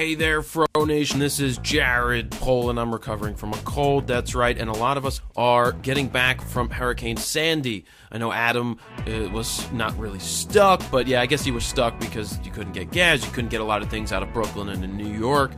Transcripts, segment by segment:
Hey there, Fro Nation. This is Jared Polin. I'm recovering from a cold, that's right, and a lot of us are getting back from Hurricane Sandy. I know Adam was not really stuck, but yeah, I guess he was stuck because you couldn't get gas, you couldn't get a lot of things out of Brooklyn and in New York.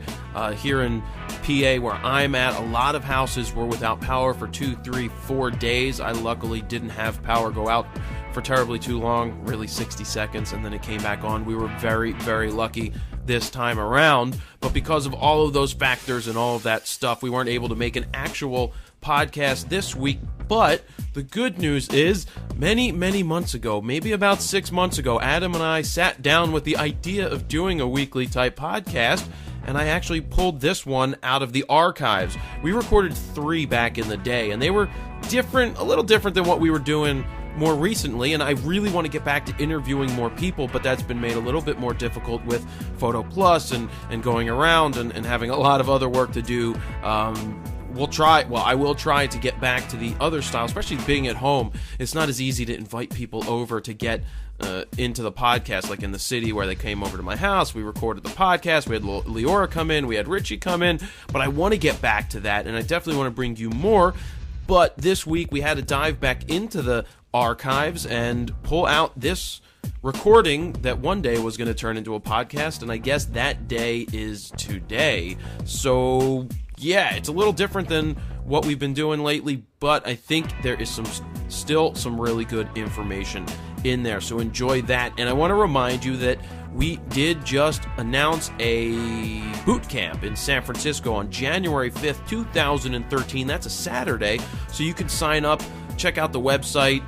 Here in PA, where I'm at, a lot of houses were without power for 2, 3, 4 days. I luckily didn't have power go out for terribly too long, really 60 seconds, and then it came back on. We were very, very lucky this time around, but because of all of those factors and all of that stuff, we weren't able to make an actual podcast this week. But the good news is, many months ago, maybe about 6 months ago, Adam and I sat down with the idea of doing a weekly type podcast, and I actually pulled this one out of the archives. We recorded 3 back in the day, and they were different, a little different than what we were doing more recently, and I really want to get back to interviewing more people, but that's been made a little bit more difficult with Photo Plus and going around and having a lot of other work to do. I will try to get back to the other style, especially being at home. It's not as easy to invite people over to get into the podcast, like in the city where they came over to my house. We recorded the podcast. We had Leora come in. We had Richie come in. But I want to get back to that, and I definitely want to bring you more. But this week we had to dive back into the archives and pull out this recording that one day was going to turn into a podcast, and I guess that day is today. So yeah, it's a little different than what we've been doing lately, but I think there is still some really good information in there, so enjoy that. And I want to remind you that we did just announce a boot camp in San Francisco on January 5th, 2013. That's a Saturday, so you can sign up, check out the website,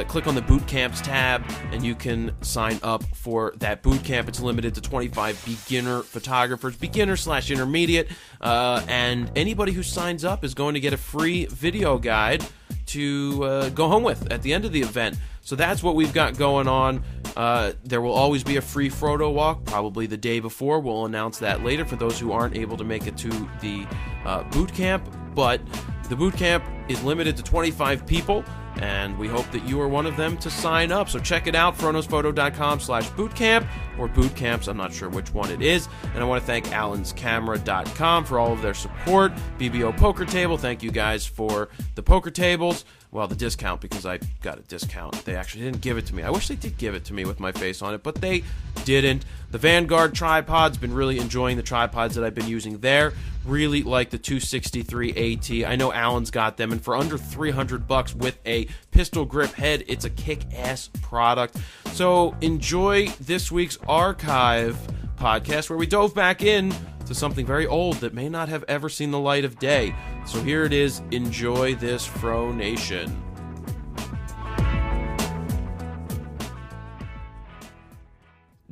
click on the boot camps tab, and you can sign up for that boot camp. It's limited to 25 beginner photographers, beginner/intermediate, and anybody who signs up is going to get a free video guide to go home with at the end of the event. So that's what we've got going on. There will always be a free photo walk, probably the day before. We'll announce that later for those who aren't able to make it to the boot camp. But the boot camp is limited to 25 people, and we hope that you are one of them to sign up. So check it out, FroKnowsPhoto.com/bootcamp, or bootcamps, I'm not sure which one it is. And I want to thank allenscamera.com for all of their support. BBO Poker Table, thank you guys for the poker tables. Well, the discount, because I got a discount. They actually didn't give it to me. I wish they did give it to me with my face on it, but they didn't. The Vanguard tripods, been really enjoying the tripods that I've been using there. Really like the 263 AT. I know Alan's got them, and for under $300 with a pistol grip head, it's a kick-ass product. So enjoy this week's archive podcast, where we dove back in to something very old that may not have ever seen the light of day. So here it is. Enjoy this, Fro Nation.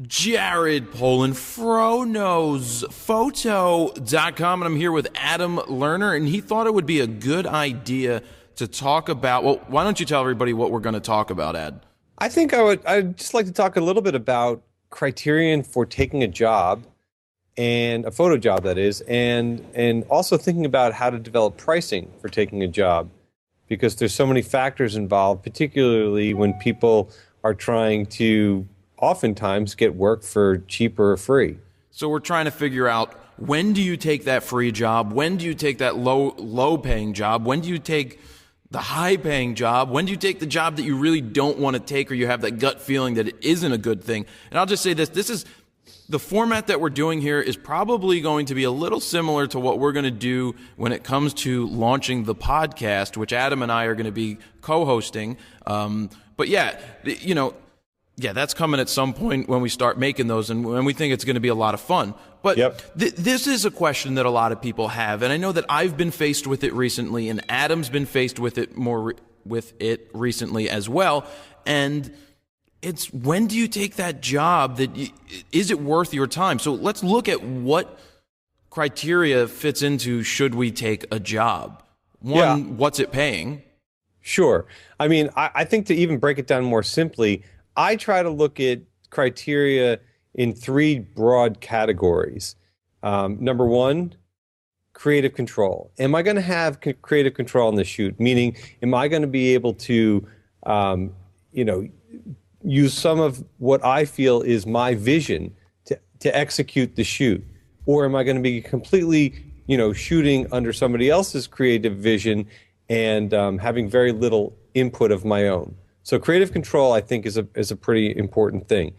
Jared Polin, FroKnowsPhoto.com, and I'm here with Adam Lerner, and he thought it would be a good idea to talk about, well, why don't you tell everybody what we're going to talk about, Ad? I think I'd just like to talk a little bit about criterion for taking a job, and a photo job, that is, and also thinking about how to develop pricing for taking a job, because there's so many factors involved, particularly when people are trying to oftentimes get work for cheap or free. So we're trying to figure out, when do you take that free job? When do you take that low-paying job? When do you take the high-paying job? When do you take the job that you really don't want to take, or you have that gut feeling that it isn't a good thing? And I'll just say this is the format that we're doing here is probably going to be a little similar to what we're going to do when it comes to launching the podcast, which Adam and I are going to be co-hosting. But yeah, that's coming at some point when we start making those, and when we think it's going to be a lot of fun. But this is a question that a lot of people have, and I know that I've been faced with it recently, and Adam's been faced with it recently as well. And it's, when do you take that job? Is it worth your time? So let's look at what criteria fits into should we take a job. One, what's it paying? Sure. I mean, I think to even break it down more simply, I try to look at criteria in 3 broad categories. Number 1, creative control. Am I going to have creative control on the shoot? Meaning, am I going to be able to, use some of what I feel is my vision to execute the shoot? or am I going to be completely, shooting under somebody else's creative vision and having very little input of my own? So creative control, I think, is a pretty important thing.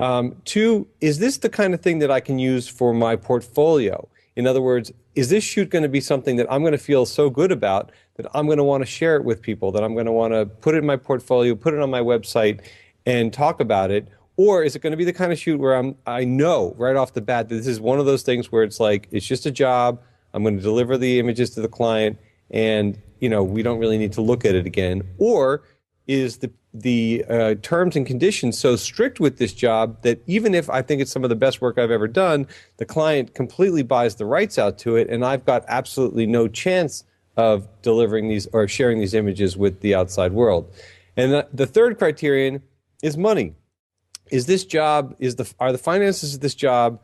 2, is this the kind of thing that I can use for my portfolio? In other words, is this shoot going to be something that I'm going to feel so good about that I'm going to want to share it with people, that I'm going to want to put it in my portfolio, put it on my website, and talk about it? Or is it going to be the kind of shoot where I know right off the bat that this is one of those things where it's like, it's just a job, I'm going to deliver the images to the client, and we don't really need to look at it again? Or is the terms and conditions so strict with this job that even if I think it's some of the best work I've ever done, the client completely buys the rights out to it, and I've got absolutely no chance of delivering these or sharing these images with the outside world? And the third criterion is money. Is this job, are the finances of this job,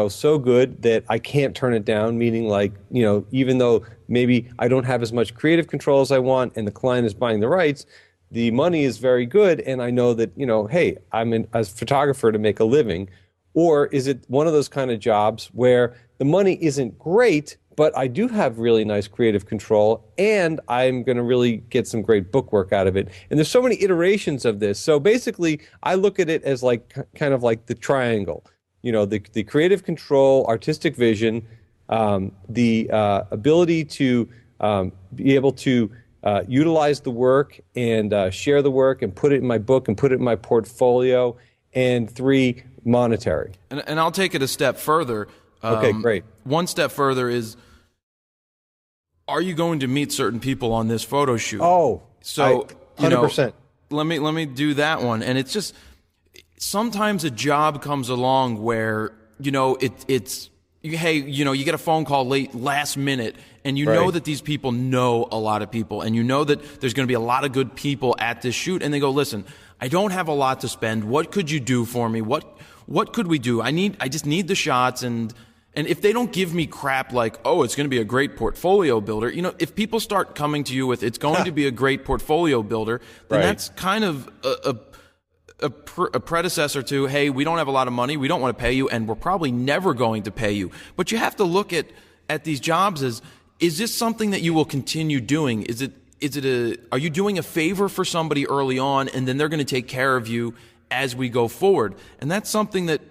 so good that I can't turn it down? Meaning, like, even though maybe I don't have as much creative control as I want and the client is buying the rights, the money is very good, and I know that, hey, I'm a photographer to make a living. Or is it one of those kind of jobs where the money isn't great, but I do have really nice creative control, and I'm going to really get some great book work out of it? And there's so many iterations of this. So basically, I look at it as like kind of like the triangle. The creative control, artistic vision, the ability to be able to utilize the work and share the work and put it in my book and put it in my portfolio, and 3, monetary. And I'll take it a step further. Okay, great. One step further is, are you going to meet certain people on this photo shoot? Oh, so 100%. Let me do that one. And it's just, sometimes a job comes along where it's hey, you get a phone call last minute, and you know that these people know a lot of people, and you know that there's going to be a lot of good people at this shoot, and they go, listen, I don't have a lot to spend. What could you do for me? What could we do? I just need the shots, and if they don't give me crap like, oh, it's going to be a great portfolio builder, if people start coming to you with, it's going to be a great portfolio builder, then that's kind of a predecessor to, hey, we don't have a lot of money, we don't want to pay you, and we're probably never going to pay you. But you have to look at these jobs as, is this something that you will continue doing? Are you doing a favor for somebody early on, and then they're going to take care of you as we go forward? And that's something that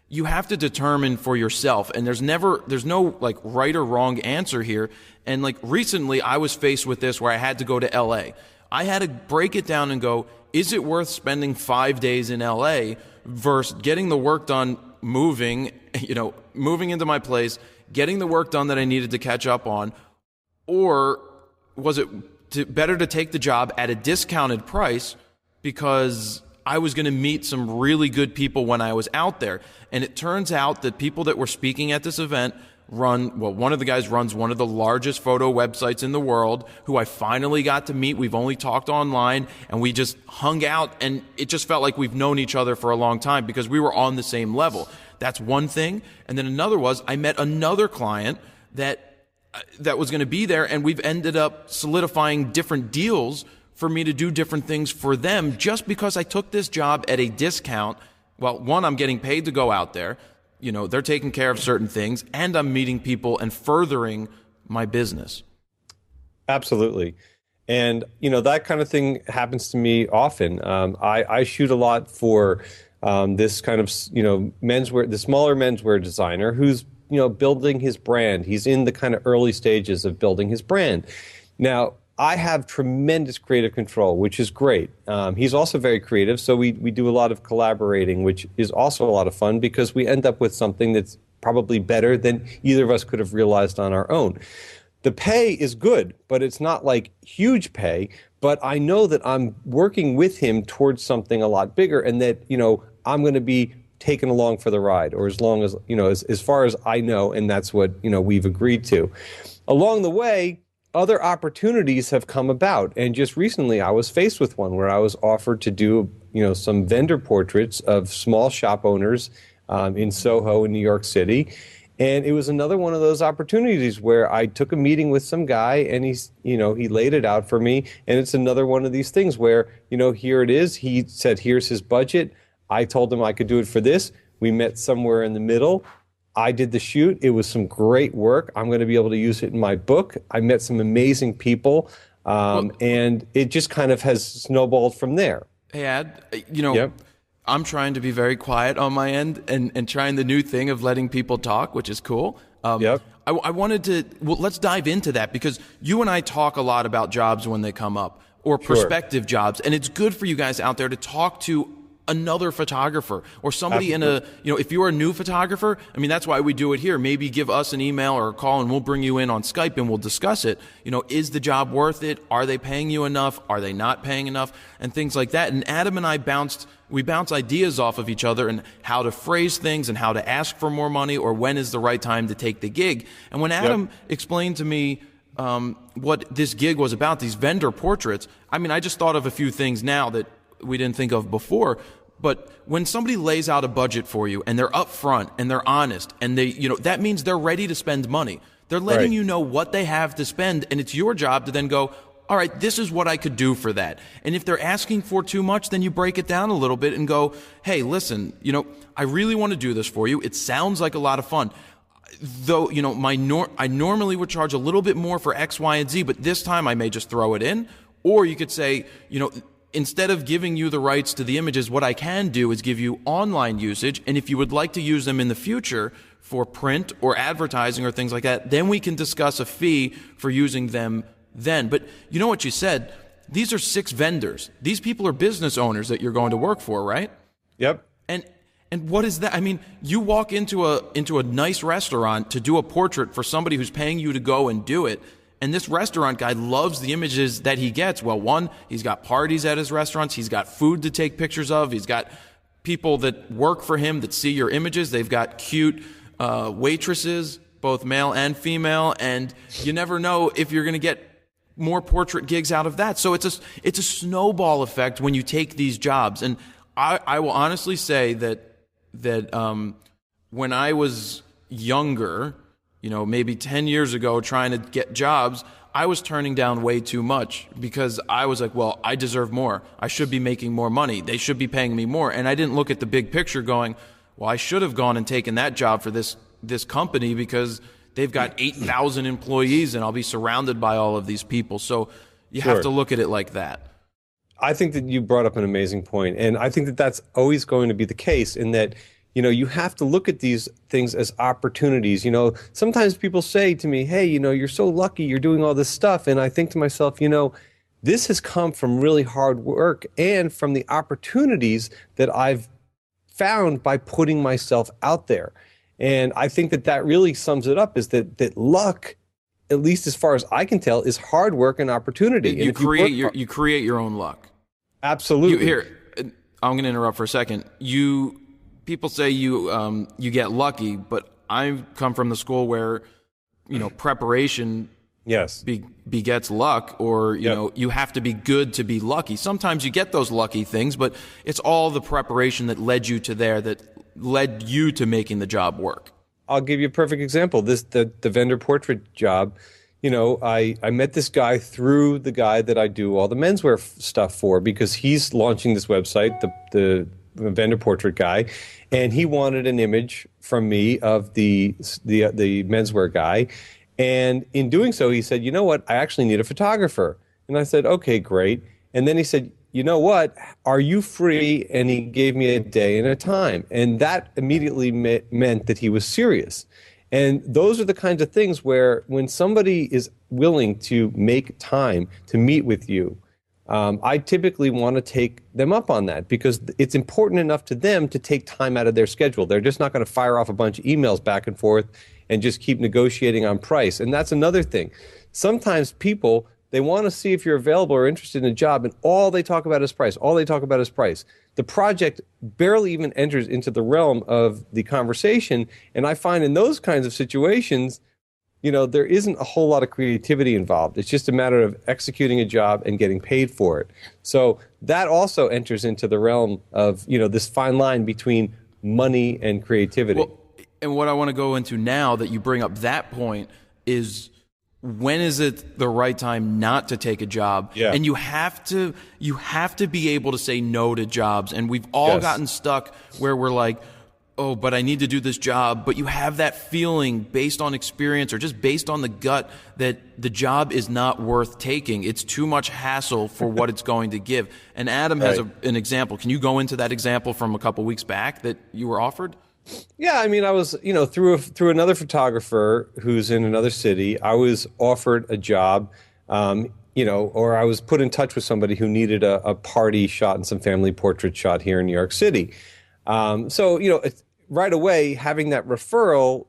you have to determine for yourself. And there's no like right or wrong answer here. And like recently I was faced with this where I had to go to LA. I had to break it down and go, is it worth spending 5 days in LA versus getting the work done, moving into my place, getting the work done that I needed to catch up on? Or was it better to take the job at a discounted price because I was going to meet some really good people when I was out there? And it turns out that people that were speaking at this event one of the guys runs one of the largest photo websites in the world, who I finally got to meet. We've only talked online, and we just hung out, and it just felt like we've known each other for a long time because we were on the same level. That's one thing. And then another was, I met another client that was going to be there, and we've ended up solidifying different deals for me to do different things for them just because I took this job at a discount. Well, one, I'm getting paid to go out there. They're taking care of certain things, and I'm meeting people and furthering my business. Absolutely. And, that kind of thing happens to me often. I shoot a lot for this kind of, menswear, the smaller menswear designer who's, building his brand. He's in the kind of early stages of building his brand. Now, I have tremendous creative control, which is great. He's also very creative, so we do a lot of collaborating, which is also a lot of fun because we end up with something that's probably better than either of us could have realized on our own. The pay is good, but it's not like huge pay, but I know that I'm working with him towards something a lot bigger, and that, I'm going to be taken along for the ride, or as long as, as far as I know, and that's what, we've agreed to. Along the way, other opportunities have come about, and just recently I was faced with one where I was offered to do, some vendor portraits of small shop owners in Soho in New York City, and it was another one of those opportunities where I took a meeting with some guy, and he laid it out for me, and it's another one of these things where, here it is. He said, here's his budget. I told him I could do it for this. We met somewhere in the middle. I did the shoot. It was some great work. I'm going to be able to use it in my book. I met some amazing people, and it just kind of has snowballed from there. Hey, Ad, I'm trying to be very quiet on my end and trying the new thing of letting people talk, which is cool. I wanted to, let's dive into that, because you and I talk a lot about jobs when they come up, or prospective jobs, and it's good for you guys out there to talk to another photographer or somebody if you're a new photographer. I mean, that's why we do it here. Maybe give us an email or a call and we'll bring you in on Skype and we'll discuss it. Is the job worth it? Are they paying you enough? Are they not paying enough? And things like that. And Adam and I bounce ideas off of each other and how to phrase things and how to ask for more money, or when is the right time to take the gig. And when Adam explained to me what this gig was about, these vendor portraits, I mean, I just thought of a few things now that we didn't think of before. But when somebody lays out a budget for you and they're upfront and they're honest and they, that means they're ready to spend money. They're letting you know what they have to spend, and it's your job to then go, all right, this is what I could do for that. And if they're asking for too much, then you break it down a little bit and go, hey, listen, I really want to do this for you. It sounds like a lot of fun. Though, I normally would charge a little bit more for X, Y, and Z, but this time I may just throw it in. Or you could say, instead of giving you the rights to the images, what I can do is give you online usage. And if you would like to use them in the future for print or advertising or things like that, then we can discuss a fee for using them then. But you know what you said? These are 6 vendors. These people are business owners that you're going to work for, right? Yep. And what is that? I mean, you walk into a nice restaurant to do a portrait for somebody who's paying you to go and do it. And this restaurant guy loves the images that he gets. Well, one, he's got parties at his restaurants. He's got food to take pictures of. He's got people that work for him that see your images. They've got cute waitresses, both male and female. And you never know if you're going to get more portrait gigs out of that. So it's a snowball effect when you take these jobs. And I will honestly say that when I was younger, maybe 10 years ago, trying to get jobs, I was turning down way too much because I was like, well, I deserve more. I should be making more money. They should be paying me more. And I didn't look at the big picture going, well, I should have gone and taken that job for this company because they've got 8,000 employees and I'll be surrounded by all of these people. So you have to look at it like that. I think that you brought up an amazing point. And I think that that's always going to be the case, in that you have to look at these things as opportunities. Sometimes people say to me, hey, you're so lucky you're doing all this stuff. And I think to myself, this has come from really hard work and from the opportunities that I've found by putting myself out there. And I think that really sums it up, is that luck, at least as far as I can tell, is hard work and opportunity. You create your own luck. Absolutely. I'm going to interrupt for a second. People say you get lucky, but I come from the school where, preparation begets luck, or, you have to be good to be lucky. Sometimes you get those lucky things, but it's all the preparation that led you to there, that led you to making the job work. I'll give you a perfect example. The vendor portrait job, I met this guy through the guy that I do all the menswear stuff for, because he's launching this website, the vendor portrait guy, and he wanted an image from me of the menswear guy. And in doing so, he said, you know what, I actually need a photographer. And I said, okay, great. And then he said, you know what, are you free? And he gave me a day and a time. And that immediately meant that he was serious. And those are the kinds of things where, when somebody is willing to make time to meet with you, I typically want to take them up on that, because it's important enough to them to take time out of their schedule. They're just not going to fire off a bunch of emails back and forth and just keep negotiating on price. And that's another thing. Sometimes people, they want to see if you're available or interested in a job, and all they talk about is price. All they talk about is price. The project barely even enters into the realm of the conversation. And I find in those kinds of situations, there isn't a whole lot of creativity involved. It's just a matter of executing a job and getting paid for it. So that also enters into the realm of, this fine line between money and creativity. Well, and what I want to go into now that you bring up that point is, when is it the right time not to take a job? Yeah. And you have to be able to say no to jobs. And we've all gotten stuck where we're like, oh, but I need to do this job, but you have that feeling based on experience or just based on the gut that the job is not worth taking. It's too much hassle for what it's going to give. And Adam has an example. Can you go into that example from a couple weeks back that you were offered? Yeah, I mean, I was, through another photographer who's in another city, I was offered a job, or I was put in touch with somebody who needed a party shot and some family portrait shot here in New York City. Right away, having that referral,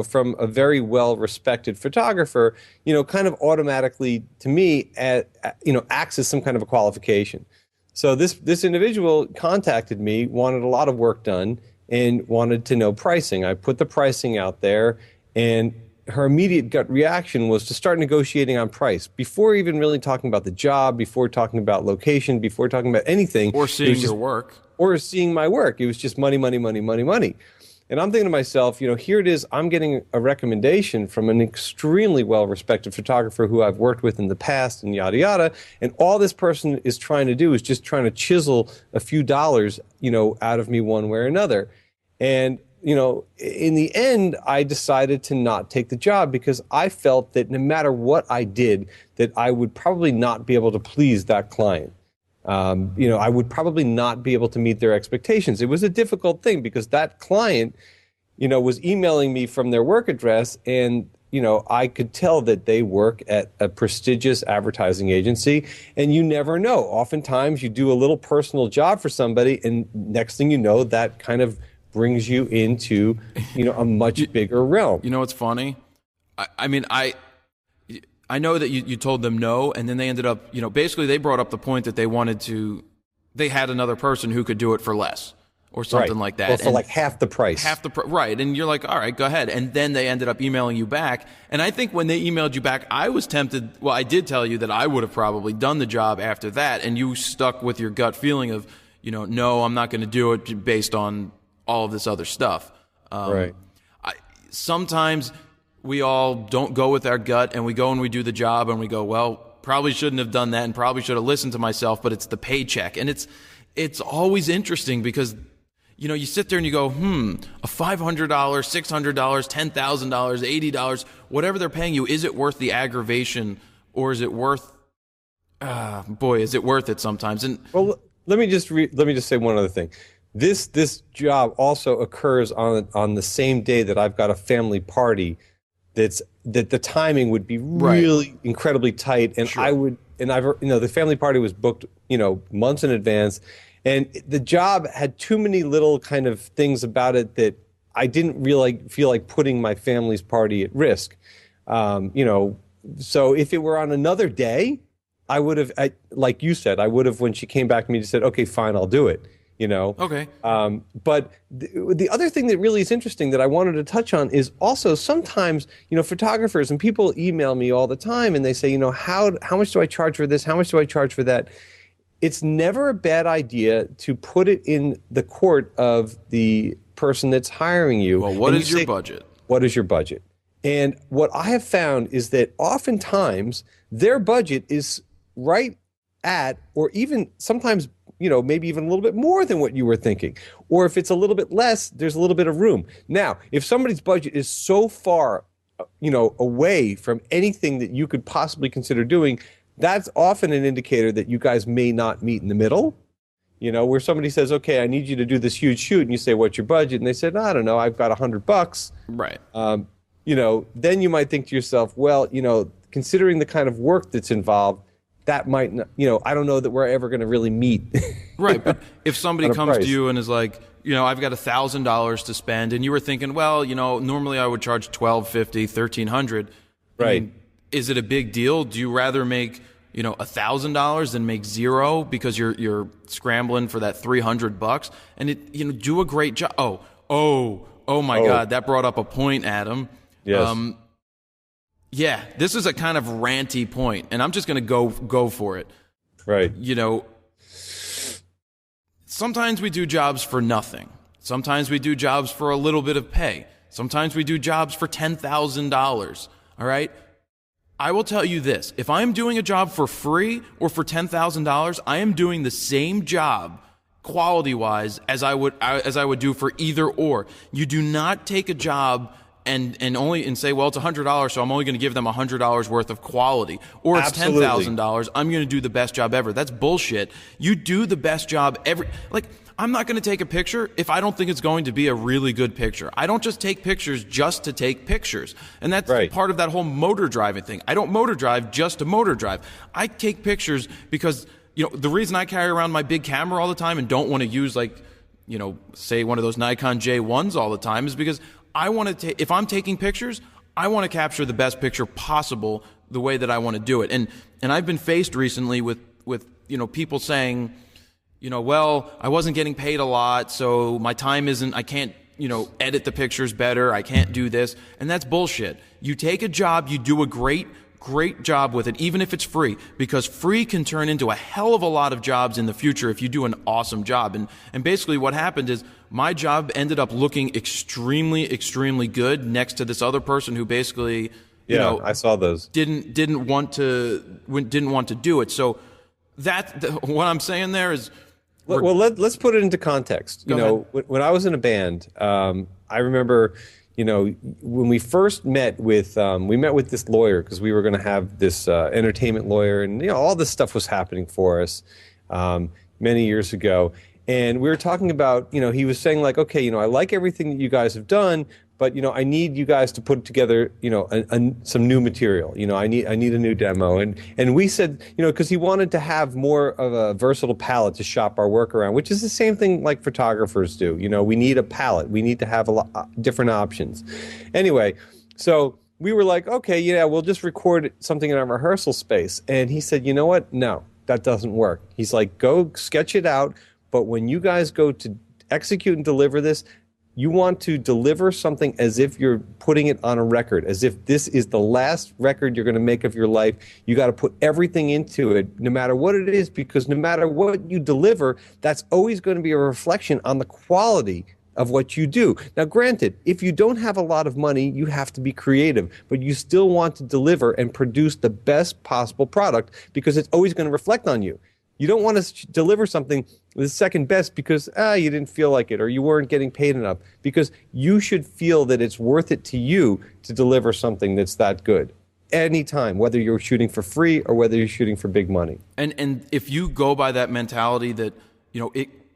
from a very well-respected photographer, kind of automatically, to me, acts as some kind of a qualification. So this individual contacted me, wanted a lot of work done, and wanted to know pricing. I put the pricing out there, and her immediate gut reaction was to start negotiating on price before even really talking about the job, before talking about location, before talking about anything. Or seeing your work. Or seeing my work. It was just money, money, money, money, money. And I'm thinking to myself, here it is, I'm getting a recommendation from an extremely well-respected photographer who I've worked with in the past and yada, yada. And all this person is trying to do is just trying to chisel a few dollars, out of me one way or another. And, in the end, I decided to not take the job because I felt that no matter what I did, that I would probably not be able to please that client. I would probably not be able to meet their expectations. It was a difficult thing because that client, was emailing me from their work address, and, I could tell that they work at a prestigious advertising agency, and you never know. Oftentimes you do a little personal job for somebody, and next thing you know, that kind of brings you into, a much bigger realm. You know what's funny? I know that you told them no, and then they ended up, basically they brought up the point that they had another person who could do it for less or something like that. Well, for like half the price. Right. And you're like, all right, go ahead. And then they ended up emailing you back. And I think when they emailed you back, I was tempted. Well, I did tell you that I would have probably done the job after that. And you stuck with your gut feeling of, no, I'm not going to do it based on all of this other stuff. Right. Sometimes we all don't go with our gut, and we go and we do the job, and we go, well, probably shouldn't have done that, and probably should have listened to myself, but it's the paycheck. And it's always interesting because, you sit there and you go, a $500, $600, $10,000, $80, whatever they're paying you, is it worth the aggravation, or is it worth, is it worth it sometimes? And well, let me just say one other thing. This job also occurs on the same day that I've got a family party that the timing would be really incredibly tight, and sure. The family party was booked, months in advance, and the job had too many little kind of things about it that I didn't really feel like putting my family's party at risk. So if it were on another day, I would have, like you said, when she came back to me, said, okay, fine, I'll do it. Okay. But the other thing that really is interesting that I wanted to touch on is also sometimes, photographers and people email me all the time and they say, how much do I charge for this? How much do I charge for that? It's never a bad idea to put it in the court of the person that's hiring you. Well, what is your budget? What is your budget? And what I have found is that oftentimes their budget is right at, or even sometimes maybe even a little bit more than what you were thinking. Or if it's a little bit less, there's a little bit of room. Now, if somebody's budget is so far, away from anything that you could possibly consider doing, that's often an indicator that you guys may not meet in the middle. Where somebody says, okay, I need you to do this huge shoot, and you say, what's your budget? And they said, I don't know, I've got $100. Right. Then you might think to yourself, well, considering the kind of work that's involved, that might not, I don't know that we're ever going to really meet. Right, but if somebody comes to you and is like, I've got $1,000 to spend, and you were thinking, well, normally I would charge $1,250, $1,300. Right. Is it a big deal? Do you rather make, $1,000 than make zero because you're scrambling for that $300? And do a great job. Oh my God, that brought up a point, Adam. Yes. Yeah, this is a kind of ranty point, and I'm just going to go for it. Right. Sometimes we do jobs for nothing. Sometimes we do jobs for a little bit of pay. Sometimes we do jobs for $10,000. All right? I will tell you this. If I'm doing a job for free or for $10,000, I am doing the same job quality wise as I would do for either or. You do not take a job and say, well, it's $100, so I'm only going to give them $100 worth of quality, or it's $10,000. I'm going to do the best job ever. That's bullshit. You do the best job I'm not going to take a picture if I don't think it's going to be a really good picture. I don't just take pictures just to take pictures. And that's part of that whole motor driving thing. I don't motor drive just to motor drive. I take pictures because, the reason I carry around my big camera all the time and don't want to use say one of those Nikon J1s all the time is because I want to if I'm taking pictures, I want to capture the best picture possible the way that I want to do it. And I've been faced recently with people saying, well, I wasn't getting paid a lot, so my time I can't, edit the pictures better. I can't do this. And that's bullshit. You take a job, you do a great job with it, even if it's free, because free can turn into a hell of a lot of jobs in the future if you do an awesome job. And basically what happened is my job ended up looking extremely, extremely good next to this other person who basically, I saw those. Didn't want to do it. So what I'm saying there is, well, let's put it into context. When I was in a band, I remember, when we first met with this lawyer because we were going to have this entertainment lawyer, and all this stuff was happening for us many years ago. And we were talking about, he was saying okay, I like everything that you guys have done, but I need you guys to put together, some new material. I need a new demo. And we said, because he wanted to have more of a versatile palette to shop our work around, which is the same thing like photographers do. We need a palette. We need to have a lot different options. Anyway, so we were like, okay, we'll just record something in our rehearsal space. And he said, you know what? No, that doesn't work. He's like, go sketch it out. But when you guys go to execute and deliver this, you want to deliver something as if you're putting it on a record, as if this is the last record you're going to make of your life. You got to put everything into it, no matter what it is, because no matter what you deliver, that's always going to be a reflection on the quality of what you do. Now, granted, if you don't have a lot of money, you have to be creative, but you still want to deliver and produce the best possible product because it's always going to reflect on you. You don't want to deliver something that's second best because you didn't feel like it or you weren't getting paid enough, because you should feel that it's worth it to you to deliver something that's that good anytime, whether you're shooting for free or whether you're shooting for big money. And if you go by that mentality that,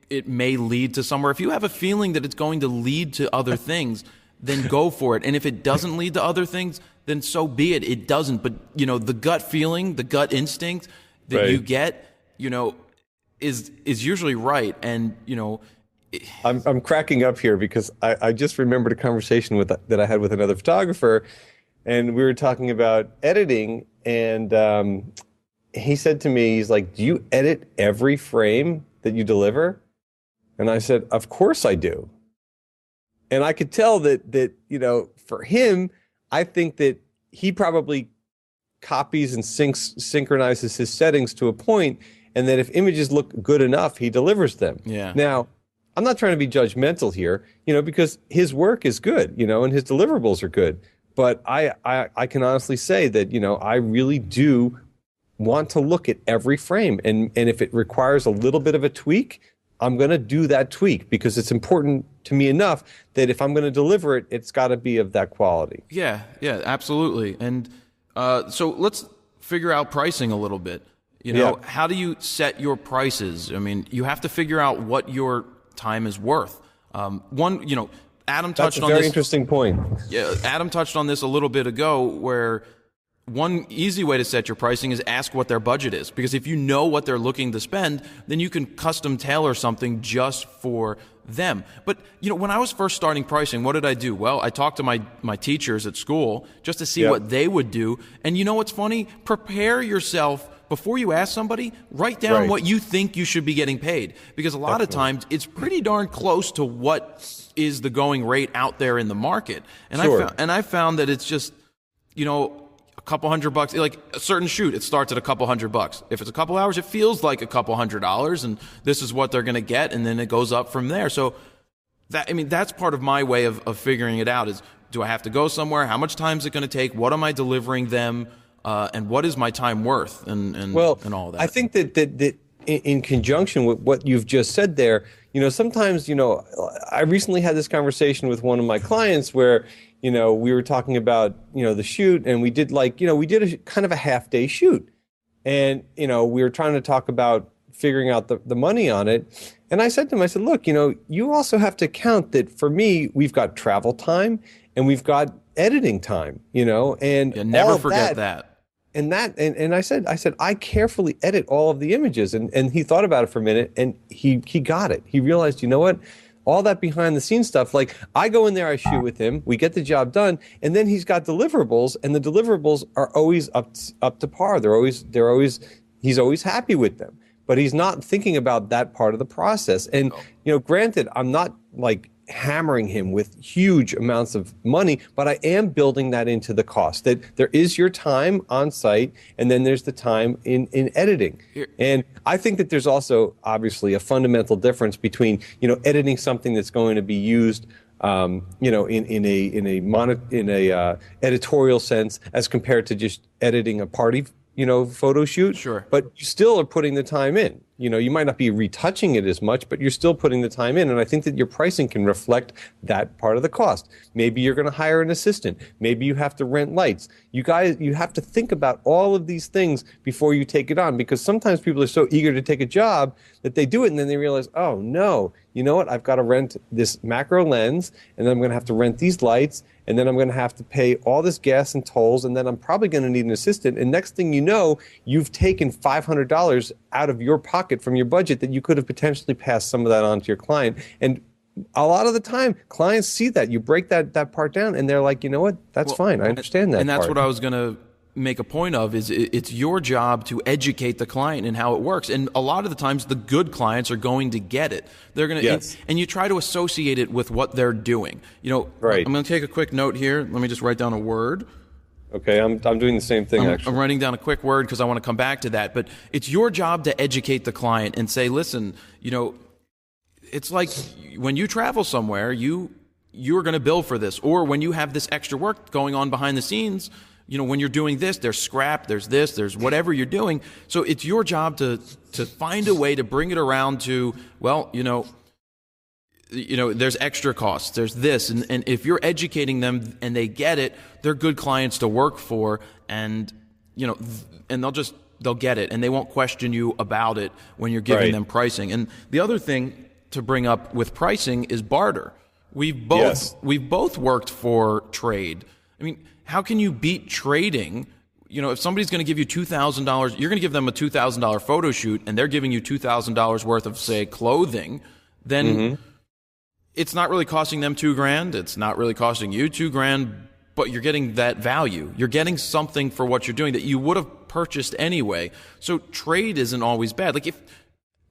it may lead to somewhere, if you have a feeling that it's going to lead to other things, then go for it. And if it doesn't lead to other things, then so be it. It doesn't. But, the gut feeling, the gut instinct that you get, is usually right. And, I'm cracking up here because I just remembered a conversation that I had with another photographer, and we were talking about editing, and he said to me, he's like, do you edit every frame that you deliver? And I said, of course I do. And I could tell that for him, I think that he probably copies and synchronizes his settings to a point, and that if images look good enough, he delivers them. Yeah. Now, I'm not trying to be judgmental here, because his work is good, and his deliverables are good. But I can honestly say that, I really do want to look at every frame. And if it requires a little bit of a tweak, I'm going to do that tweak because it's important to me enough that if I'm going to deliver it, it's got to be of that quality. Yeah, absolutely. And so let's figure out pricing a little bit. How do you set your prices? I mean, you have to figure out what your time is worth. Adam touched on this. Very interesting point. Yeah, Adam touched on this a little bit ago, where one easy way to set your pricing is ask what their budget is. Because if you know what they're looking to spend, then you can custom tailor something just for them. But, when I was first starting pricing, what did I do? Well, I talked to my teachers at school just to see what they would do. And you know what's funny? Prepare yourself. Before you ask somebody, write down what you think you should be getting paid. Because a lot of times, it's pretty darn close to what is the going rate out there in the market. And I found that it's just, a couple $100, like a certain shoot, it starts at a couple $100. If it's a couple hours, it feels like a couple $100, and this is what they're going to get, and then it goes up from there. So that's part of my way of figuring it out is, do I have to go somewhere? How much time is it going to take? What am I delivering them? And what is my time worth, and all that? I think that in conjunction with what you've just said there, sometimes, I recently had this conversation with one of my clients where, we were talking about, the shoot, and we did we did a kind of a half-day shoot. And, we were trying to talk about figuring out the money on it. And I said to him, look, you also have to count that for me, we've got travel time and we've got editing time, and never forget that. And I said, I carefully edit all of the images. And he thought about it for a minute, and he got it. He realized, you know what? All that behind the scenes stuff, like I go in there, I shoot with him, we get the job done, and then he's got deliverables, and the deliverables are always up to par. He's always happy with them. But he's not thinking about that part of the process. And, granted, I'm not like hammering him with huge amounts of money, but I am building that into the cost, that there is your time on site, and then there's the time in editing. And I think that there's also obviously a fundamental difference between, editing something that's going to be used in a editorial sense as compared to just editing a party photo shoot. Sure. But you still are putting the time in. You might not be retouching it as much, but you're still putting the time in. And I think that your pricing can reflect that part of the cost. Maybe you're going to hire an assistant. Maybe you have to rent lights. You have to think about all of these things before you take it on, because sometimes people are so eager to take a job that they do it and then they realize, oh no, you know what? I've got to rent this macro lens, and then I'm going to have to rent these lights, and then I'm going to have to pay all this gas and tolls, and then I'm probably going to need an assistant. And next thing you know, you've taken $500 out of your pocket from your budget that you could have potentially passed some of that on to your client. And a lot of the time, clients see that. You break that part down, and they're like, you know what? That's fine. I understand that And that's part. what I was going to make a point of, is it's your job to educate the client in how it works. And a lot of the times the good clients are going to get it. They're going to, yes. and you try to associate it with what they're doing. Right. I'm going to take a quick note here. Let me just write down a word. Okay, I'm doing the same thing, actually. I'm writing down a quick word because I want to come back to that. But it's your job to educate the client and say, listen, it's like when you travel somewhere, you're going to bill for this. Or when you have this extra work going on behind the scenes, when you're doing this, there's scrap, there's this, there's whatever you're doing. So it's your job to find a way to bring it around to, well, there's extra costs, there's this. And if you're educating them and they get it, they're good clients to work for. And, and they'll get it, and they won't question you about it when you're giving them pricing. And the other thing to bring up with pricing is barter. We've both worked for trade. I mean, how can you beat trading? If somebody's going to give you $2,000, you're going to give them a $2,000 photo shoot, and they're giving you $2,000 worth of, say, clothing, then it's not really costing them $2,000. It's not really costing you $2,000, but you're getting that value. You're getting something for what you're doing that you would have purchased anyway. So trade isn't always bad. Like,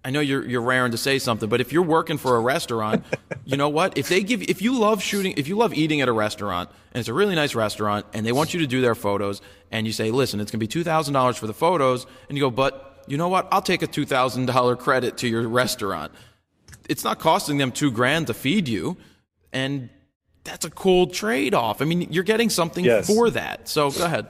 I know you're raring to say something, but if you're working for a restaurant, you know what? If you love eating at a restaurant, and it's a really nice restaurant, and they want you to do their photos, and you say, listen, it's going to be $2,000 for the photos, and you go, but you know what? I'll take a $2,000 credit to your restaurant. It's not costing them $2,000 to feed you, and that's a cool trade-off. I mean, you're getting something for that. So go ahead.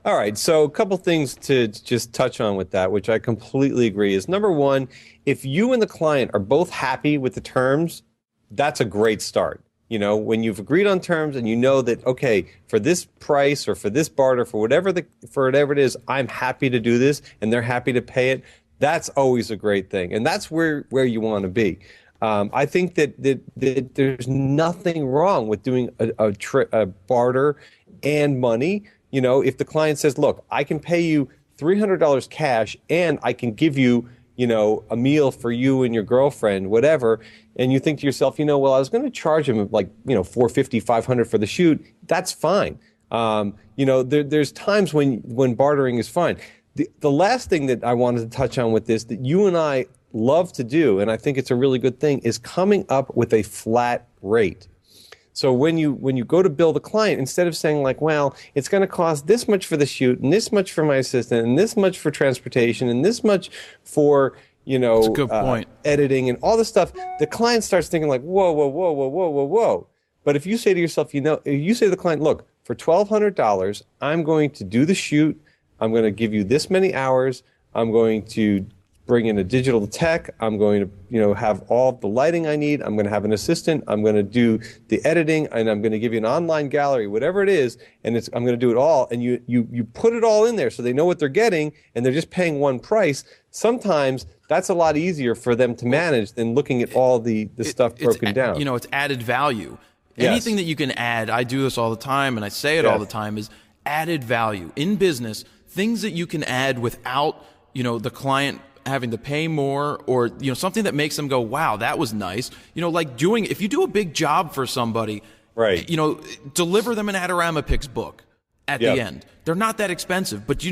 All right, so a couple things to just touch on with that, which I completely agree, is number one, if you and the client are both happy with the terms, that's a great start. When you've agreed on terms and you know that, okay, for this price or for this barter, for whatever it is, I'm happy to do this, and they're happy to pay it, that's always a great thing. And that's where you want to be. I think that there's nothing wrong with doing a barter and money. If the client says, look, I can pay you $300 cash and I can give you, a meal for you and your girlfriend, whatever, and you think to yourself, well, I was going to charge him like, $450, $500 for the shoot, that's fine. There's times when bartering is fine. The last thing that I wanted to touch on with this that you and I love to do, and I think it's a really good thing, is coming up with a flat rate. So when you go to bill the client, instead of saying like, well, it's going to cost this much for the shoot, and this much for my assistant, and this much for transportation, and this much for That's a good point. Editing and all this stuff, the client starts thinking like, whoa, whoa, whoa, whoa, whoa, whoa, whoa. But if you say to yourself, if you say to the client, look, for $1,200, I'm going to do the shoot. I'm going to give you this many hours. I'm going to bring in a digital tech. I'm going to, have all the lighting I need. I'm going to have an assistant. I'm going to do the editing, and I'm going to give you an online gallery, whatever it is, and I'm going to do it all. And you put it all in there so they know what they're getting, and they're just paying one price. Sometimes that's a lot easier for them to manage than looking at all the stuff broken down. It's added value. Yes. Anything that you can add, I do this all the time, and I say it all the time, is added value. In business, things that you can add without, the client having to pay more, or, something that makes them go, wow, that was nice. Like if you do a big job for somebody, right? Deliver them an Adorama Picks book at the end. They're not that expensive, but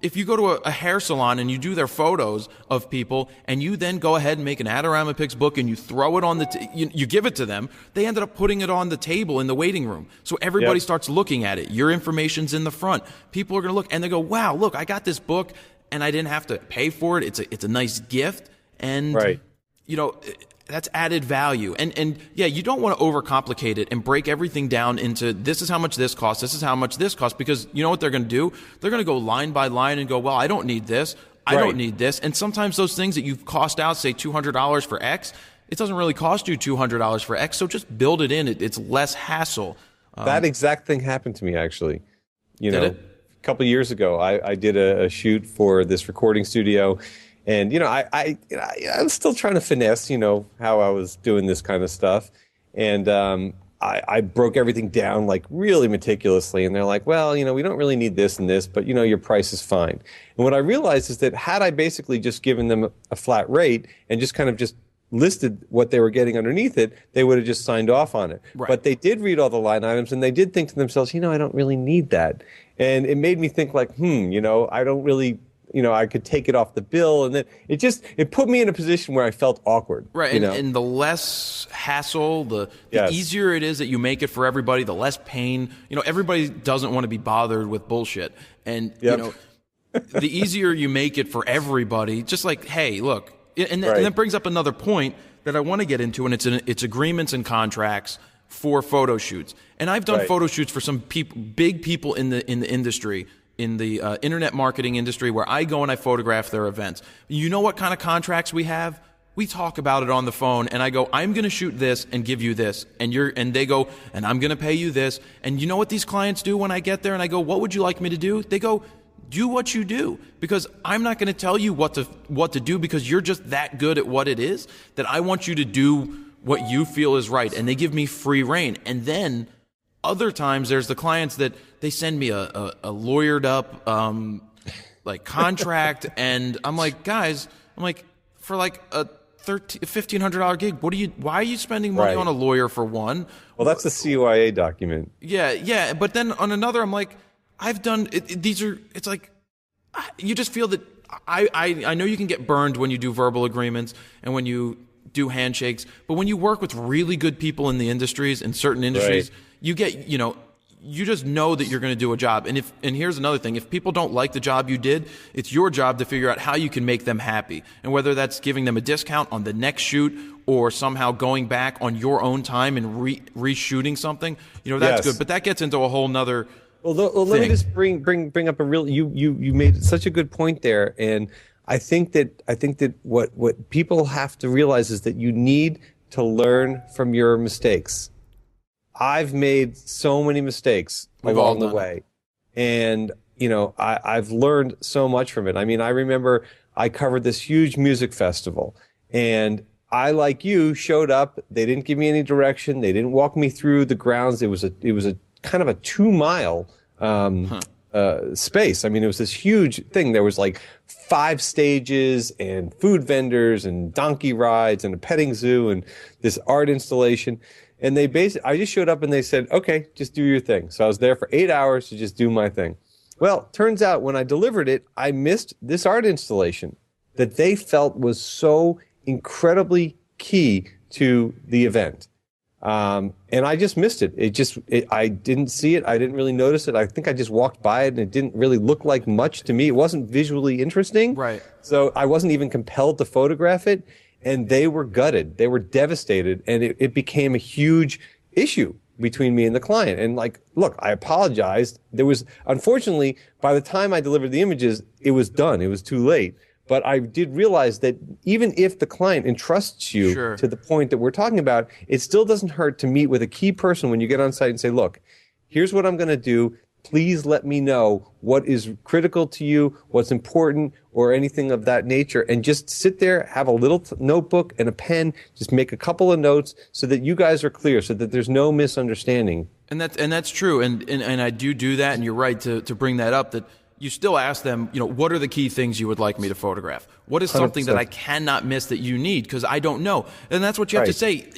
if you go to a hair salon and you do their photos of people, and you then go ahead and make an Adorama Picks book and you throw it on you give it to them, they ended up putting it on the table in the waiting room. So everybody starts looking at it. Your information's in the front. People are going to look and they go, wow, look, I got this book and I didn't have to pay for it. It's a nice gift. And, that's added value. And you don't want to overcomplicate it and break everything down into this is how much this costs, this is how much this costs, because you know what they're going to do? They're going to go line by line and go, well, I don't need this. I don't need this. And sometimes those things that you've cost out, say $200 for X, it doesn't really cost you $200 for X. So just build it in. It's less hassle. That exact thing happened to me, actually. A couple of years ago, I did a shoot for this recording studio. And, I'm still trying to finesse, how I was doing this kind of stuff. And I broke everything down, like, really meticulously. And they're like, well, we don't really need this and this, but, your price is fine. And what I realized is that had I basically just given them a flat rate and just kind of just listed what they were getting underneath it, they would have just signed off on it. Right. But they did read all the line items, and they did think to themselves, I don't really need that. And it made me think like, I don't really... I could take it off the bill, and then it put me in a position where I felt awkward. Right, and the less hassle, the easier it is that you make it for everybody, the less pain. Everybody doesn't want to be bothered with bullshit. And, the easier you make it for everybody, just like, hey, look, and that brings up another point that I want to get into, and it's agreements and contracts for photo shoots. And I've done photo shoots for some big people in the industry, in the internet marketing industry, where I go and I photograph their events. You know what kind of contracts we have? We talk about it on the phone, and I go, I'm going to shoot this and give you this, and they go, and I'm going to pay you this. And you know what these clients do when I get there and I go, what would you like me to do? They go, do what you do, because I'm not going to tell you what to do, because you're just that good at what it is that I want you to do what you feel is right. And they give me free reign. And then other times there's the clients that they send me a lawyered up like contract, and I'm like, guys, for like a $1,500 gig, why are you spending money on a lawyer for one? Well, that's the CYA document. Yeah. But then on another, I'm like, I've done it, it's like, you just feel that I know you can get burned when you do verbal agreements and when you do handshakes, but when you work with really good people in the industries, in certain industries, you get, you just know that you're going to do a job. And here's another thing. If people don't like the job you did, it's your job to figure out how you can make them happy. And whether that's giving them a discount on the next shoot, or somehow going back on your own time and reshooting something, that's good. But that gets into a whole nother let me just bring up a real, you made such a good point there. And I think that what people have to realize is that you need to learn from your mistakes. I've made so many mistakes along the way. And, I've learned so much from it. I mean, I remember I covered this huge music festival, and I, like you, showed up. They didn't give me any direction. They didn't walk me through the grounds. It was a kind of a 2-mile space. I mean, it was this huge thing. There was like 5 stages and food vendors and donkey rides and a petting zoo and this art installation. And I just showed up and they said, okay, just do your thing. So I was there for 8 hours to just do my thing. Well, turns out when I delivered it, I missed this art installation that they felt was so incredibly key to the event. And I just missed it. I didn't see it. I didn't really notice it. I think I just walked by it, and it didn't really look like much to me. It wasn't visually interesting. Right. So I wasn't even compelled to photograph it. And they were gutted. They were devastated. And it became a huge issue between me and the client. And look, I apologized. Unfortunately, by the time I delivered the images, it was done. It was too late. But I did realize that even if the client entrusts you Sure. to the point that we're talking about, it still doesn't hurt to meet with a key person when you get on site and say, look, here's what I'm going to do. Please let me know what is critical to you, what's important, or anything of that nature. And just sit there, have a little notebook and a pen, just make a couple of notes so that you guys are clear, so that there's no misunderstanding. And that's true. And I do that. And you're right to bring that up, that you still ask them, what are the key things you would like me to photograph? What is something 100%. that I cannot miss that you need? Because I don't know. And that's what you have to say.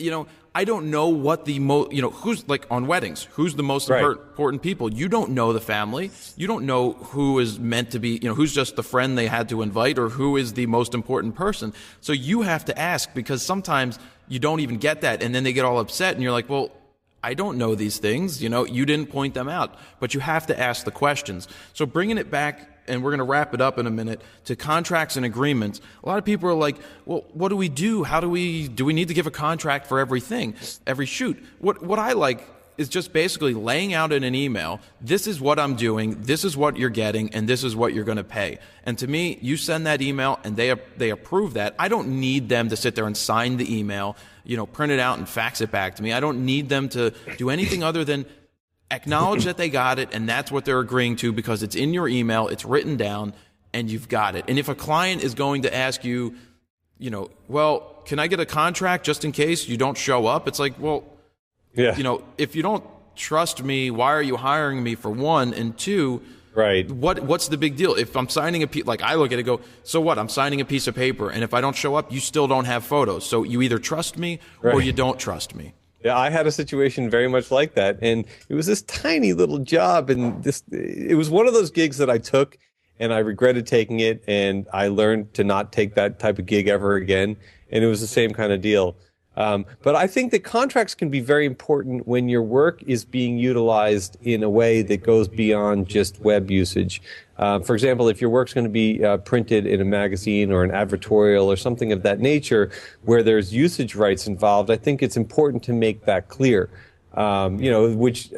I don't know what the most, who's like on weddings, who's the most important people. You don't know the family. You don't know who is meant to be, who's just the friend they had to invite, or who is the most important person. So you have to ask, because sometimes you don't even get that. And then they get all upset and you're like, well, I don't know these things. You didn't point them out, but you have to ask the questions. So bringing it back, and we're going to wrap it up in a minute, to contracts and agreements. A lot of people are like, well, what do we do? Do we need to give a contract for everything, every shoot? What I like is just basically laying out in an email, this is what I'm doing, this is what you're getting, and this is what you're going to pay. And to me, you send that email and they approve that. I don't need them to sit there and sign the email, print it out and fax it back to me. I don't need them to do anything other than acknowledge that they got it, and that's what they're agreeing to, because it's in your email, it's written down, and you've got it. And if a client is going to ask you, well, can I get a contract just in case you don't show up? It's like, well, if you don't trust me, why are you hiring me, for one? And two, right? What's the big deal? If I'm signing I look at it and go, so what? I'm signing a piece of paper, and if I don't show up, you still don't have photos. So you either trust me or you don't trust me. Yeah, I had a situation very much like that, and it was this tiny little job, and it was one of those gigs that I took, and I regretted taking it, and I learned to not take that type of gig ever again, and it was the same kind of deal. But I think that contracts can be very important when your work is being utilized in a way that goes beyond just web usage. For example, if your work's going to be printed in a magazine or an advertorial or something of that nature where there's usage rights involved, I think it's important to make that clear. Which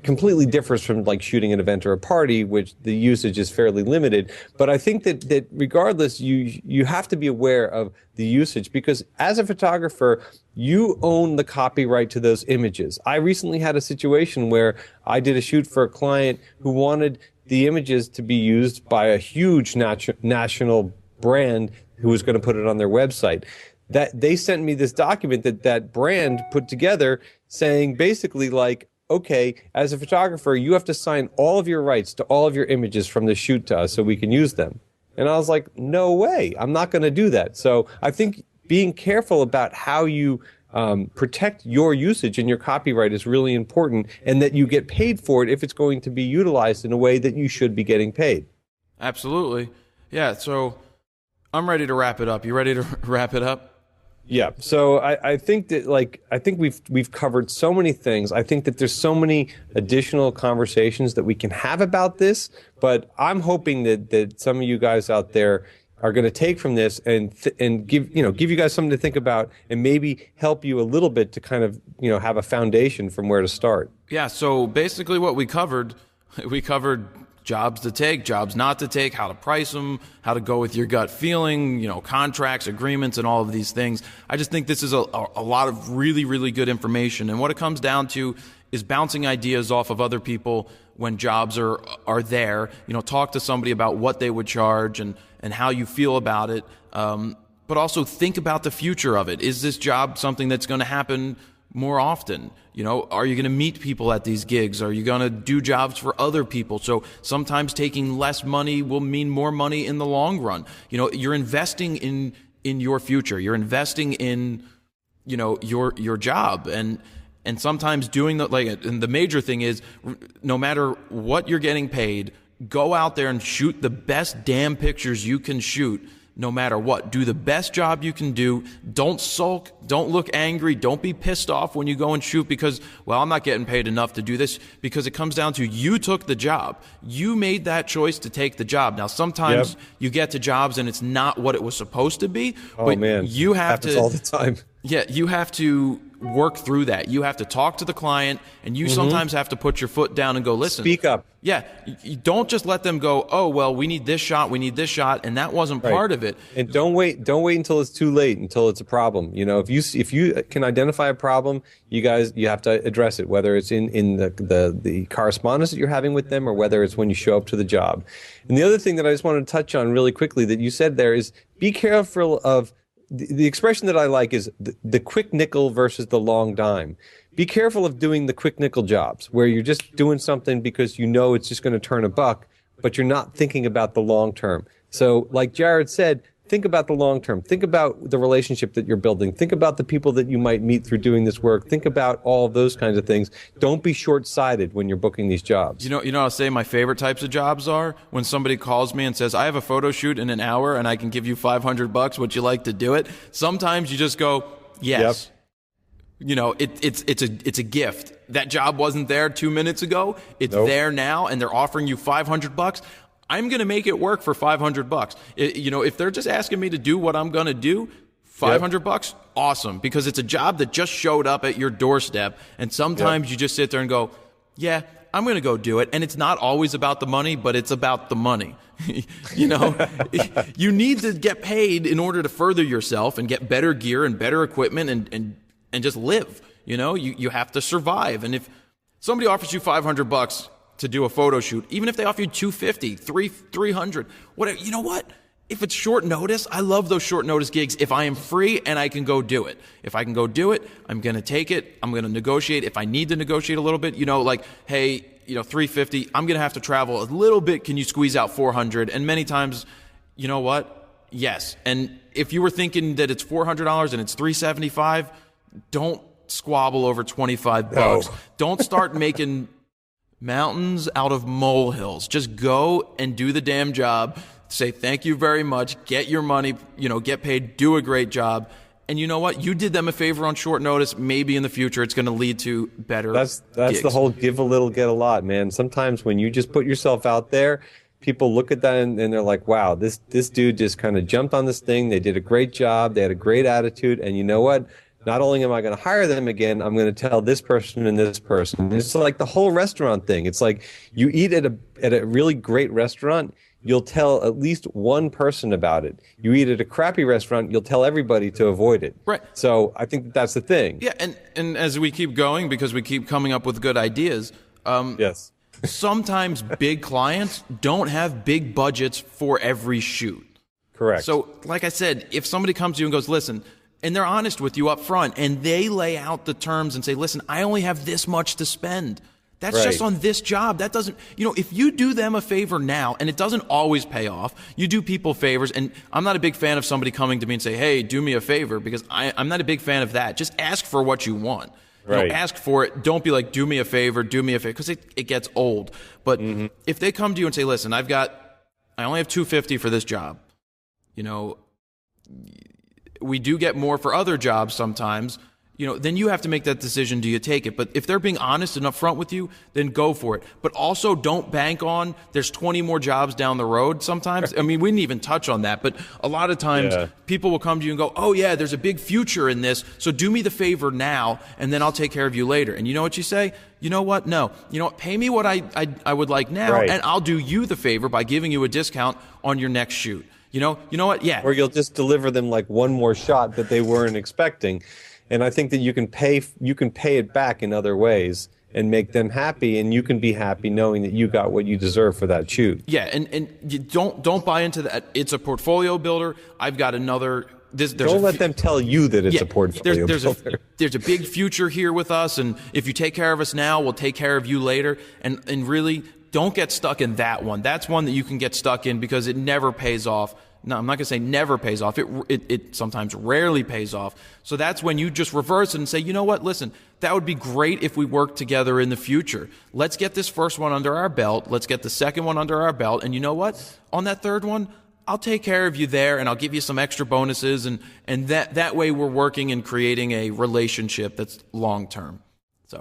completely differs from like shooting an event or a party, which the usage is fairly limited. But I think that regardless, you have to be aware of the usage, because as a photographer, you own the copyright to those images. I recently had a situation where I did a shoot for a client who wanted the images to be used by a huge national brand who was going to put it on their website. That they sent me this document that brand put together saying basically like, okay, as a photographer, you have to sign all of your rights to all of your images from the shoot to us so we can use them. And I was like, no way, I'm not going to do that. So I think being careful about how you protect your usage and your copyright is really important, and that you get paid for it if it's going to be utilized in a way that you should be getting paid. Absolutely. Yeah, so I'm ready to wrap it up. You ready to wrap it up? Yeah. So I think that we've covered so many things. I think that there's so many additional conversations that we can have about this, but I'm hoping that some of you guys out there are going to take from this and give you guys something to think about, and maybe help you a little bit to kind of, have a foundation from where to start. Yeah. So basically what we covered jobs to take, jobs not to take, how to price them, how to go with your gut feeling, contracts, agreements, and all of these things. I just think this is a lot of really, really good information. And what it comes down to is bouncing ideas off of other people when jobs are there. Talk to somebody about what they would charge and how you feel about it. But also think about the future of it. Is this job something that's going to happen more often? Are you going to meet people at these gigs? Are you going to do jobs for other people? So sometimes taking less money will mean more money in the long run. You're investing in your future. You're investing in, your job. And sometimes doing and the major thing is, no matter what you're getting paid, go out there and shoot the best damn pictures you can shoot. No matter what, do the best job you can do. Don't sulk. Don't look angry. Don't be pissed off when you go and shoot because, well, I'm not getting paid enough to do this, because it comes down to you took the job. You made that choice to take the job. Now, sometimes you get to jobs and it's not what it was supposed to be. Oh, but man. You have happens all the time. Yeah, you have to work through that. You have to talk to the client, and you sometimes have to put your foot down and go, listen. Speak up. Yeah, you don't just let them go, oh, well, we need this shot, and that wasn't part of it. And don't wait until it's too late, until it's a problem. If you can identify a problem, you have to address it, whether it's in the correspondence that you're having with them or whether it's when you show up to the job. And the other thing that I just wanted to touch on really quickly that you said there is be careful of the expression that I like is the quick nickel versus the long dime. Be careful of doing the quick nickel jobs where you're just doing something because you know it's just going to turn a buck, but you're not thinking about the long term. So like Jared said, think about the long term. Think about the relationship that you're building. Think about the people that you might meet through doing this work. Think about all of those kinds of things. Don't be short-sighted when you're booking these jobs. You know, I'll say my favorite types of jobs are when somebody calls me and says, I have a photo shoot in an hour and I can give you $500. Would you like to do it? Sometimes you just go, yes. Yep. It's a gift. That job wasn't there 2 minutes ago. It's there now, and they're offering you $500. I'm going to make it work for $500. If they're just asking me to do what I'm going to do, $500, awesome, because it's a job that just showed up at your doorstep. And sometimes you just sit there and go, yeah, I'm going to go do it. And it's not always about the money, but it's about the money. You need to get paid in order to further yourself and get better gear and better equipment and just live. You have to survive. And if somebody offers you $500 to do a photo shoot, even if they offer you $250, $300, whatever, you know what? If it's short notice, I love those short notice gigs. If I am free and I can go do it. If I can go do it, I'm going to take it. I'm going to negotiate. If I need to negotiate a little bit, hey, $350, I'm going to have to travel a little bit. Can you squeeze out $400? And many times, you know what? Yes. And if you were thinking that it's $400 and it's $375, don't squabble over $25. No. Don't start making mountains out of molehills. Just go and do the damn job. Say thank you very much. Get your money, get paid, do a great job. And you know what? You did them a favor on short notice. Maybe in the future it's going to lead to better That's gigs. The whole give a little, get a lot, man. Sometimes when you just put yourself out there, people look at that and they're like, wow, this dude just kind of jumped on this thing. They did a great job. They had a great attitude. And you know what? Not only am I going to hire them again, I'm going to tell this person and this person. It's like the whole restaurant thing. It's like you eat at a really great restaurant, you'll tell at least one person about it. You eat at a crappy restaurant, you'll tell everybody to avoid it. Right. So I think that's the thing. Yeah, and as we keep going, because we keep coming up with good ideas, yes. Sometimes big clients don't have big budgets for every shoot. Correct. So like I said, if somebody comes to you and goes, listen, and they're honest with you up front, and they lay out the terms and say, listen, I only have this much to spend. That's just on this job. That doesn't, if you do them a favor now, and it doesn't always pay off, you do people favors, and I'm not a big fan of somebody coming to me and say, hey, do me a favor, because I'm not a big fan of that. Just ask for what you want. Right. Ask for it. Don't be like, do me a favor, because it gets old. But if they come to you and say, listen, I only have $250 for this job, we do get more for other jobs sometimes, then you have to make that decision. Do you take it? But if they're being honest and upfront with you, then go for it. But also don't bank on there's 20 more jobs down the road sometimes. I mean, we didn't even touch on that, but a lot of times people will come to you and go, oh yeah, there's a big future in this. So do me the favor now and then I'll take care of you later. And you know what you say? You know what? No. You know what? Pay me what I would like now and I'll do you the favor by giving you a discount on your next shoot. You know what? Yeah. Or you'll just deliver them like one more shot that they weren't expecting. And I think that you can pay it back in other ways and make them happy, and you can be happy knowing that you got what you deserve for that shoot. Yeah, and you don't buy into that. It's a portfolio builder. I've got another. Don't let them tell you that it's a portfolio builder. There's a big future here with us, and if you take care of us now, we'll take care of you later. And really, don't get stuck in that one. That's one that you can get stuck in because it never pays off. No, I'm not going to say never pays off. It sometimes rarely pays off. So that's when you just reverse it and say, you know what, listen, that would be great if we worked together in the future. Let's get this first one under our belt. Let's get the second one under our belt. And you know what? On that third one, I'll take care of you there and I'll give you some extra bonuses. And that way we're working and creating a relationship that's long term. So,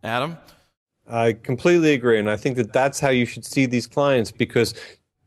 Adam? I completely agree. And I think that that's how you should see these clients, because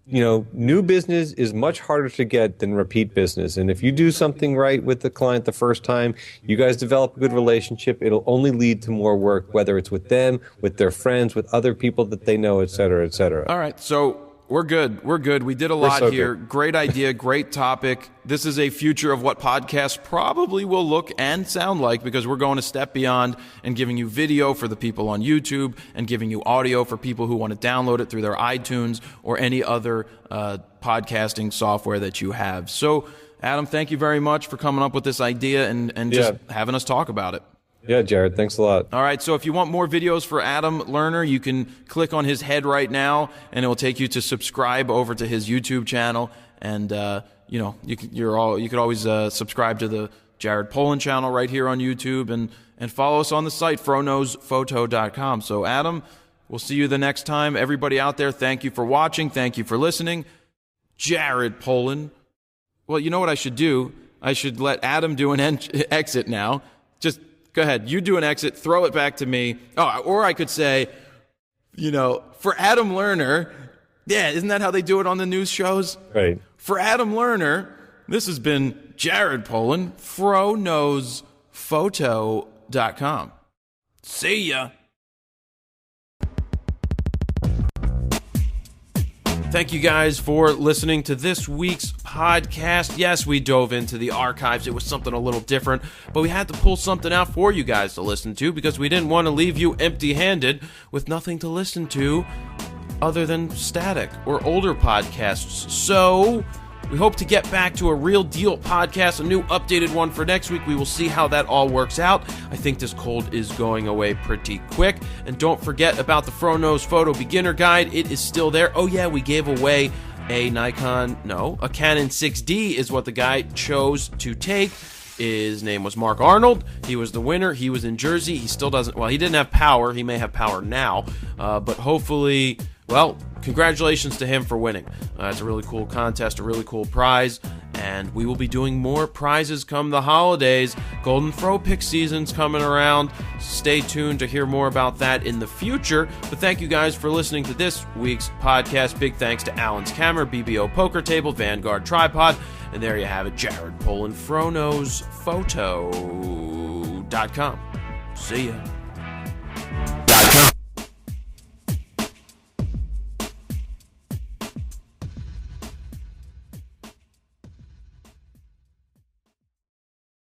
new business is much harder to get than repeat business. And if you do something right with the client the first time, you guys develop a good relationship, it'll only lead to more work, whether it's with them, with their friends, with other people that they know, et cetera, et cetera. All right, so we're good. We're good. We did a lot here. Good. Great idea, great topic. This is a future of what podcasts probably will look and sound like, because we're going a step beyond and giving you video for the people on YouTube and giving you audio for people who want to download it through their iTunes or any other podcasting software that you have. So, Adam, thank you very much for coming up with this idea and just having us talk about it. Yeah, Jared, thanks a lot. All right, so if you want more videos for Adam Lerner, you can click on his head right now, and it will take you to subscribe over to his YouTube channel. And you could always subscribe to the Jared Polin channel right here on YouTube, and follow us on the site FroKnowsPhoto.com. So Adam, we'll see you the next time. Everybody out there, thank you for watching, thank you for listening. Jared Polin. Well, you know what I should do? I should let Adam do an exit now. Just go ahead. You do an exit. Throw it back to me. Oh, or I could say, for Adam Lerner. Yeah, isn't that how they do it on the news shows? Right. For Adam Lerner, this has been Jared Polin, FroKnowsPhoto.com. See ya. Thank you guys for listening to this week's podcast. Yes, we dove into the archives. It was something a little different, but we had to pull something out for you guys to listen to because we didn't want to leave you empty-handed with nothing to listen to other than static or older podcasts. So we hope to get back to a real deal podcast, a new updated one for next week. We will see how that all works out. I think this cold is going away pretty quick. And don't forget about the FroKnowsPhoto Beginner Guide. It is still there. Oh yeah, we gave away a Canon 6D is what the guy chose to take. His name was Mark Arnold. He was the winner. He was in Jersey. He still doesn't, he didn't have power. He may have power now, but hopefully, congratulations to him for winning. It's a really cool contest, a really cool prize, and we will be doing more prizes come the holidays. Golden Throw Pick season's coming around. Stay tuned to hear more about that in the future. But thank you guys for listening to this week's podcast. Big thanks to Allen's Camera, BBO Poker Table, Vanguard Tripod, and there you have it, Jared Polin, FroKnowsPhoto.com. See ya.